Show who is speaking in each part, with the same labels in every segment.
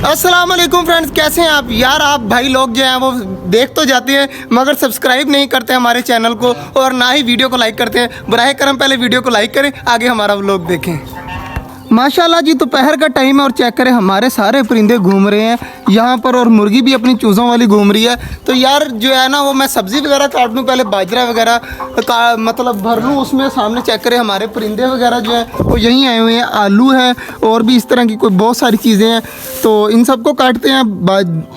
Speaker 1: अस्सलाम वालेकुम फ्रेंड्स, कैसे हैं आप यार। आप भाई लोग जो हैं वो देख तो जाते हैं मगर सब्सक्राइब नहीं करते हमारे चैनल को और ना ही वीडियो को लाइक करते हैं। बराए करम पहले वीडियो को लाइक करें, आगे हमारा व्लॉग देखें। माशाल्लाह जी दोपहर का टाइम है और चेक करें हमारे सारे परिंदे घूम रहे हैं यहाँ पर और मुर्गी भी अपनी चूज़ों वाली घूम रही है। तो यार जो है ना वो मैं सब्ज़ी वगैरह काट लूँ, पहले बाजरा वगैरह का मतलब भर लूँ उसमें। सामने चेक करें हमारे परिंदे वगैरह जो है वो यहीं आए हुए हैं। आलू है और भी इस तरह की कोई बहुत सारी चीज़ें हैं, तो इन सबको काटते हैं।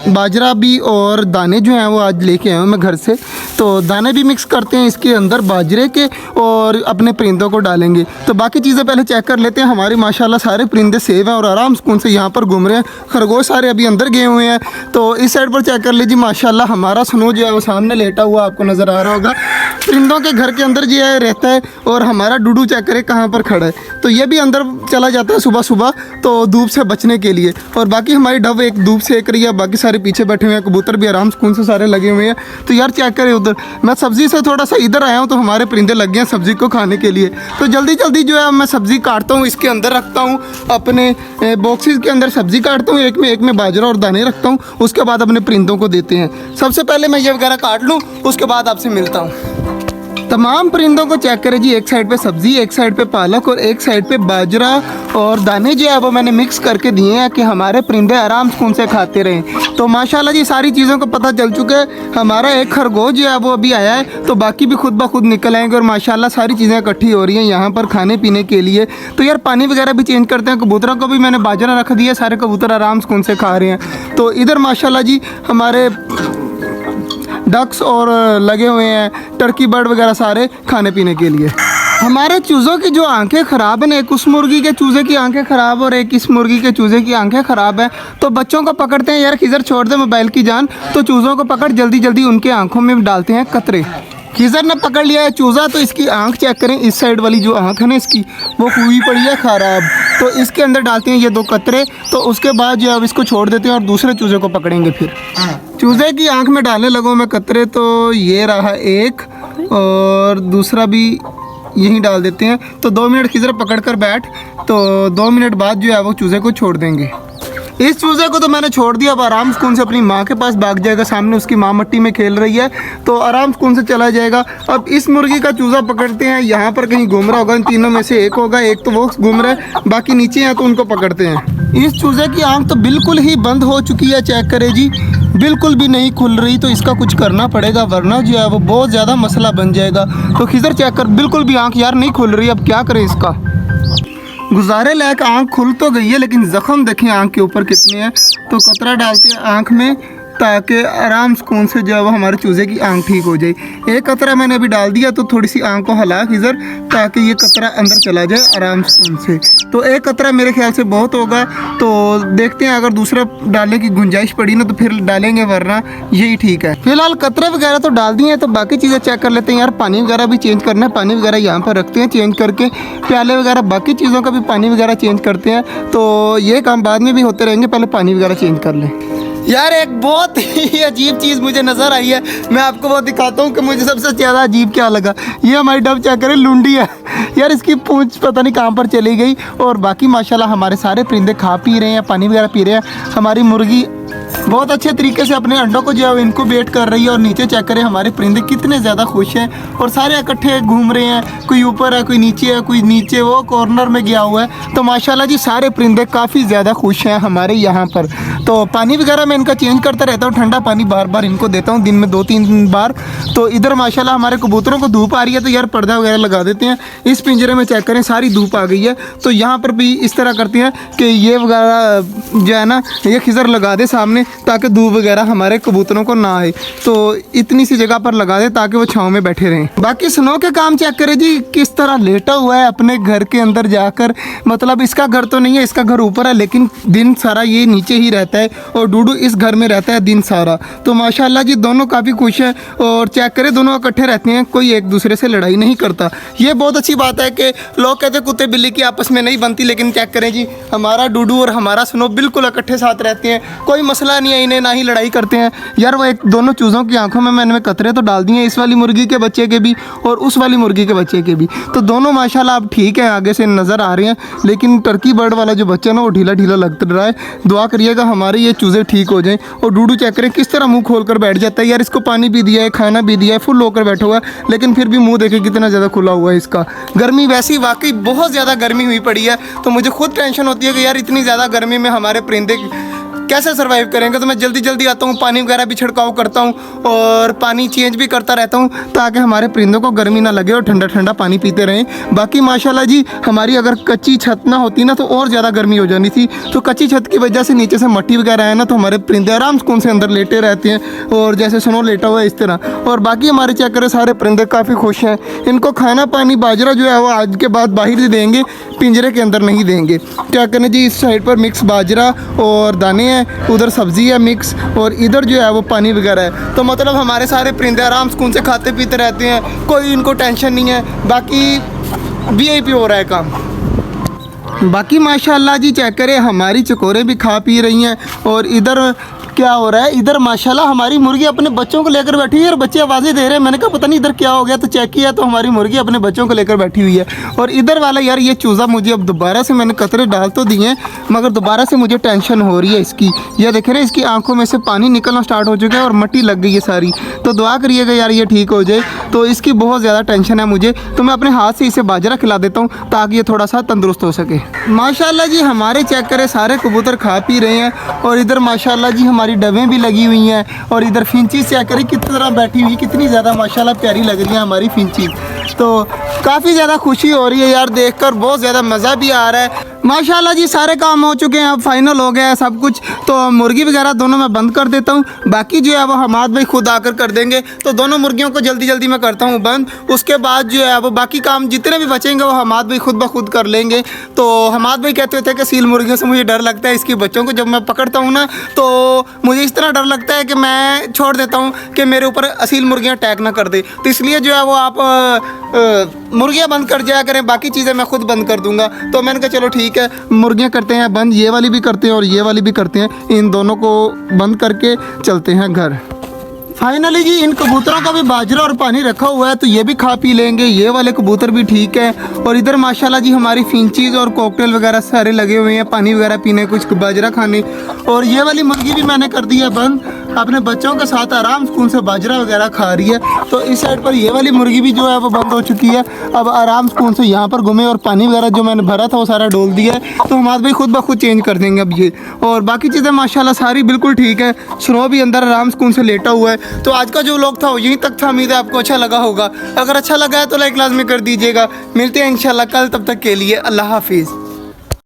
Speaker 1: बाजरा भी और दाने जो हैं वो आज लेके आए हूँ मैं घर से, तो दाने भी मिक्स करते हैं इसके अंदर बाजरे के और अपने परिंदों को डालेंगे। तो बाकी चीज़ें पहले चेक कर लेते हैं। हमारी माशाल्लाह सारे परिंदे सेव हैं और आराम सुकून से यहाँ पर घूम रहे हैं। खरगोश सारे अभी अंदर गए हुए हैं। तो इस साइड पर चेक कर लीजिए, माशाल्लाह हमारा स्नो जो है वो सामने लेटा हुआ आपको नज़र आ रहा होगा। परिंदों के घर के अंदर जो है रहता है और हमारा डूडू चेक करें कहाँ पर खड़ा है। तो ये भी अंदर चला जाता है सुबह सुबह तो धूप से बचने के लिए। और बाकी हमारी डव एक धूप सेक रही है, बाकी सारे पीछे बैठे हुए हैं। कबूतर भी आराम सुकून से सारे लगे हुए हैं। तो यार चेक करें उधर, मैं सब्ज़ी से थोड़ा सा इधर आया हूँ तो हमारे परिंदे लग गए हैं सब्ज़ी को खाने के लिए। तो जल्दी जल्दी जो है मैं सब्ज़ी काटता हूँ, इसके अंदर रखता हूँ, अपने बॉक्सेस के अंदर सब्ज़ी काटता हूँ, एक में बाजरा और दाने रखता हूँ। उसके बाद अपने परिंदों को देते हैं। सबसे पहले मैं ये वगैरह काट लूँ, उसके बाद आपसे मिलता हूँ। तमाम परिंदों को चेक करें जी, एक साइड पे सब्ज़ी, एक साइड पे पालक और एक साइड पे बाजरा और दाने जो है वो मैंने मिक्स करके दिए हैं कि हमारे परिंदे आराम सुकून से खाते रहें। तो माशाल्लाह जी सारी चीज़ों को पता चल चुका है। हमारा एक खरगोश जो है वो अभी आया है, तो बाकी भी खुद ब खुद निकल आएंगे और माशाल्लाह सारी चीज़ें इकट्ठी हो रही हैं यहाँ पर खाने पीने के लिए। तो यार पानी वगैरह भी चेंज करते हैं। कबूतरों को भी मैंने बाजरा रख दिया, सारे कबूतर आराम सुकून से खा रहे हैं। तो इधर माशाल्लाह जी हमारे डक्स और लगे हुए हैं, टर्की बर्ड वगैरह सारे खाने पीने के लिए। हमारे चूज़ों की जो आंखें ख़राब हैं, एक उस मुर्गी के चूज़े की आंखें ख़राब और एक इस मुर्गी के चूज़े की आंखें ख़राब हैं। तो बच्चों को पकड़ते हैं, यार खिज़र छोड़ दे मोबाइल की जान। तो चूज़ों को पकड़ जल्दी जल्दी उनके आँखों में डालते हैं कतरे। खिज़र ने पकड़ लिया है चूज़ा, तो इसकी आंख चेक करें, इस साइड वाली जो आंख है ना इसकी वो हुई पड़ी है ख़राब। तो इसके अंदर डालते हैं ये 2 कतरे। तो उसके बाद जो अब इसको छोड़ देते हैं और दूसरे चूज़े को पकड़ेंगे। फिर चूज़े की आंख में डालने लगो मैं कतरे। तो ये रहा एक और दूसरा भी यहीं डाल देते हैं। तो 2 मिनट खिज़र पकड़ कर बैठ, तो 2 मिनट बाद जो है वो चूज़े को छोड़ देंगे। इस चूज़े को तो मैंने छोड़ दिया, अब आराम सुकून से अपनी माँ के पास भाग जाएगा। सामने उसकी माँ मट्टी में खेल रही है, तो आराम सुकून से चला जाएगा। अब इस मुर्गी का चूज़ा पकड़ते हैं, यहाँ पर कहीं घूम रहा होगा, इन तीनों में से एक होगा, एक तो वो घूम रहा है, बाकी नीचे हैं तो उनको पकड़ते हैं। इस चूज़े की आँख तो बिल्कुल ही बंद हो चुकी है, चेक करें जी, बिल्कुल भी नहीं खुल रही। तो इसका कुछ करना पड़ेगा वरना जो है वो बहुत ज़्यादा मसला बन जाएगा। तो खिज़र चेक कर, बिल्कुल भी आँख यार नहीं खुल रही, अब क्या करें इसका। गुजारे लायक आँख खुल तो गई है लेकिन ज़ख़म देखें आँख के ऊपर कितने हैं। तो कतरा डालते हैं आँख में ताकि आराम सुकून से जो है वो हमारे चूज़े की आँख ठीक हो जाए। एक कतरा मैंने अभी डाल दिया, तो थोड़ी सी आँख को हिला खिज़र ताकि ये कतरा अंदर चला जाए आराम सुकून से। तो एक कतरा मेरे ख्याल से बहुत होगा, तो देखते हैं अगर दूसरा डालने की गुंजाइश पड़ी ना तो फिर डालेंगे, वरना यही ठीक है। फिलहाल कतरे वगैरह तो डाल दिए हैं, तो बाकी चीज़ें चेक कर लेते हैं। यार पानी वगैरह भी चेंज करना है, पानी वगैरह यहाँ पर रखते हैं चेंज करके, प्याले वगैरह बाकी चीज़ों का भी पानी वगैरह चेंज करते हैं। तो ये काम बाद में भी होते रहेंगे, पहले पानी वगैरह चेंज कर लें। यार एक बहुत ही अजीब चीज़ मुझे नज़र आई है, मैं आपको वो दिखाता हूँ कि मुझे सबसे ज़्यादा अजीब क्या लगा। ये हमारी डव चेक करें, लुंडी है यार, इसकी पूंछ पता नहीं कहाँ पर चली गई। और बाकी माशाल्लाह हमारे सारे परिंदे खा पी रहे हैं, पानी वगैरह पी रहे हैं। हमारी मुर्गी बहुत अच्छे तरीके से अपने अंडों को जो है इनक्यूबेट कर रही है। और नीचे चेक करें हमारे परिंदे कितने ज़्यादा खुश हैं और सारे इकट्ठे घूम रहे हैं, कोई ऊपर है, कोई नीचे है, कोई नीचे वो कॉर्नर में गया हुआ है। तो माशाल्लाह जी सारे परिंदे काफ़ी ज़्यादा खुश हैं हमारे यहाँ पर। तो पानी वगैरह मैं इनका चेंज करता रहता हूँ, ठंडा पानी बार बार इनको देता हूँ, दिन में 2-3 बार। तो इधर माशाल्लाह हमारे कबूतरों को धूप आ रही है, तो यार पर्दा वगैरह लगा देते हैं। इस पिंजरे में चेक करें सारी धूप आ गई है, तो यहाँ पर भी इस तरह करते हैं कि ये वगैरह जो है ना ये खिज़र लगा दे सामने ताकि धूप वगैरह हमारे कबूतरों को ना आए। तो इतनी सी जगह पर लगा दे ताकि वो छाँव में बैठे रहें। बाकी स्नो के काम चेक करें जी, किस तरह लेटा हुआ है अपने घर के अंदर जाकर। मतलब इसका घर तो नहीं है, इसका घर ऊपर है, लेकिन दिन सारा ये नीचे ही रहता है और डूडू इस घर में रहता है दिन सारा। तो माशाल्लाह जी दोनों काफ़ी खुश हैं और चेक करें दोनों इकट्ठे रहते हैं, कोई एक दूसरे से लड़ाई नहीं करता। ये बहुत अच्छी बात है कि लोग कहते हैं कुत्ते बिल्ली की आपस में नहीं बनती, लेकिन चेक करें जी हमारा डूडू और हमारा स्नो बिल्कुल इकट्ठे साथ रहते हैं, कोई मसला नहीं है इन्हें, ना ही लड़ाई करते हैं यार। वो एक दोनों चूज़ों की आंखों में मैंने कतरे तो डाल दिए हैं, इस वाली मुर्गी के बच्चे के भी और उस वाली मुर्गी के बच्चे के भी। तो दोनों माशाल्लाह अब ठीक है, आगे से नज़र आ रहे हैं। लेकिन टर्की बर्ड वाला जो बच्चा ना वो ढीला ढीला लग रहा है। दुआ करिएगा हमारे ये चूज़े ठीक हो जाएं। और डूडू चेक करें किस तरह मुँह खोल कर बैठ जाता है यार। इसको पानी भी दिया है, खाना भी दिया है, फुल होकर बैठा हुआ है, लेकिन फिर भी मुँह देखे कितना ज़्यादा खुला हुआ है इसका। गर्मी वैसी वाकई बहुत ज़्यादा गर्मी हुई पड़ी है, तो मुझे खुद टेंशन होती है कि यार इतनी ज़्यादा गर्मी में हमारे परिंदे कैसे सर्वाइव करेंगे। तो मैं जल्दी जल्दी आता हूँ, पानी वगैरह भी छिड़काव करता हूँ और पानी चेंज भी करता रहता हूँ ताकि हमारे परिंदों को गर्मी ना लगे और ठंडा ठंडा पानी पीते रहें। बाकी माशाल्लाह जी हमारी अगर कच्ची छत ना होती ना तो और ज़्यादा गर्मी हो जानी थी। तो कच्ची छत की वजह से नीचे से मट्टी वगैरह है ना, तो हमारे परिंदे आराम सुकून से अंदर लेटे रहते हैं और जैसे सुनो लेटा हुआ है इस तरह। और बाकी हमारे चेक करें सारे परिंदे काफ़ी खुश हैं। इनको खाना पानी बाजरा जो है वो आज के बाद बाहर ही देंगे, पिंजरे के अंदर नहीं देंगे। क्या करें जी, इस साइड पर मिक्स बाजरा और दाने हैं, उधर सब्जी है मिक्स, और इधर जो है वो पानी वगैरह है। तो मतलब हमारे सारे परिंदे आराम सुकून से खाते पीते रहते हैं, कोई इनको टेंशन नहीं है। बाकी VIP हो रहा है काम। बाकी माशाल्लाह जी चेक करें हमारी चकोरे भी खा पी रही हैं। और इधर क्या हो रहा है, इधर माशाल्लाह हमारी मुर्गी अपने बच्चों को लेकर बैठी हुई है और बच्चे आवाज़ें दे रहे हैं। मैंने कहा पता नहीं इधर क्या हो गया, तो चेक किया तो हमारी मुर्गी अपने बच्चों को लेकर बैठी हुई है। और इधर वाला यार ये चूज़ा मुझे अब दोबारा से मैंने कतरे डाल तो दिए हैं, मगर दोबारा से मुझे टेंशन हो रही है इसकी। यह देख रहे हैं इसकी आंखों में से पानी निकलना स्टार्ट हो चुका है और मट्टी लग गई है सारी। तो दुआ करिएगा यार ये ठीक हो जाए। तो इसकी बहुत ज़्यादा टेंशन है मुझे, तो मैं अपने हाथ से इसे बाजरा खिला देता हूँ ताकि ये थोड़ा सा तंदुरुस्त हो सके। माशाल्लाह जी हमारे चेक करें सारे कबूतर खा पी रहे हैं। और इधर माशाल्लाह जी हमारी डवें भी लगी हुई हैं। और इधर फिंचीज चेक करें कितनी तरह बैठी हुई, कितनी ज़्यादा माशाल्लाह प्यारी लग रही है हमारी फिंचीज। तो काफ़ी ज़्यादा खुशी हो रही है यार देखकर, बहुत ज़्यादा मज़ा भी आ रहा है। माशाल्लाह जी सारे काम हो चुके हैं, अब फाइनल हो गया है सब कुछ। तो मुर्गी वगैरह दोनों मैं बंद कर देता हूँ, बाकी जो है वो हमाद भाई खुद आकर कर देंगे। तो दोनों मुर्गियों को जल्दी जल्दी मैं करता हूँ बंद, उसके बाद जो है वो बाकी काम जितने भी बचेंगे वो हमाद भाई खुद ब खुद कर लेंगे। तो हमाद भाई कहते थे कि सील मुर्गियों से मुझे डर लगता है, इसके बच्चों को जब मैं पकड़ता हूँ ना तो मुझे इस तरह डर लगता है कि मैं छोड़ देता हूँ कि मेरे ऊपर असील मुर्गियाँ अटैक ना कर दे। तो इसलिए जो है वो आप मुर्गियाँ बंद कर जाया करें, बाकी चीज़ें मैं खुद बंद कर दूंगा। तो मैंने कहा चलो ठीक है, मुर्गियाँ करते हैं बंद, ये वाली भी करते हैं और ये वाली भी करते हैं, इन दोनों को बंद करके चलते हैं घर। फाइनली जी इन कबूतरों का भी बाजरा और पानी रखा हुआ है, तो ये भी खा पी लेंगे। ये वाले कबूतर भी ठीक है। और इधर माशाल्लाह जी हमारी फिंचीज और कॉकटेल वगैरह सारे लगे हुए हैं, पानी वगैरह पीने, कुछ बाजरा खाने। और ये वाली मुर्गी भी मैंने कर दी है बंद, अपने बच्चों के साथ आराम सुकून से बाजरा वगैरह खा रही है। तो इस साइड पर ये वाली मुर्गी भी जो है वो बंद हो चुकी है, अब आराम सुकून से यहाँ पर घूमे। और पानी वगैरह जो मैंने भरा था वो सारा डोल दिया है, तो हमारे भाई खुद ब खुद चेंज कर देंगे अब ये। और बाकी चीज़ें माशाल्लाह सारी बिल्कुल ठीक है। स्नो भी अंदर आराम सुकून से लेटा हुआ है। तो आज का जो व्लॉग था वो यहीं तक था, उम्मीद है आपको अच्छा लगा होगा। अगर अच्छा लगा है तो लाइक लाजमी कर दीजिएगा। मिलते हैं इंशाल्लाह कल, तब तक के लिए अल्लाह हाफिज़।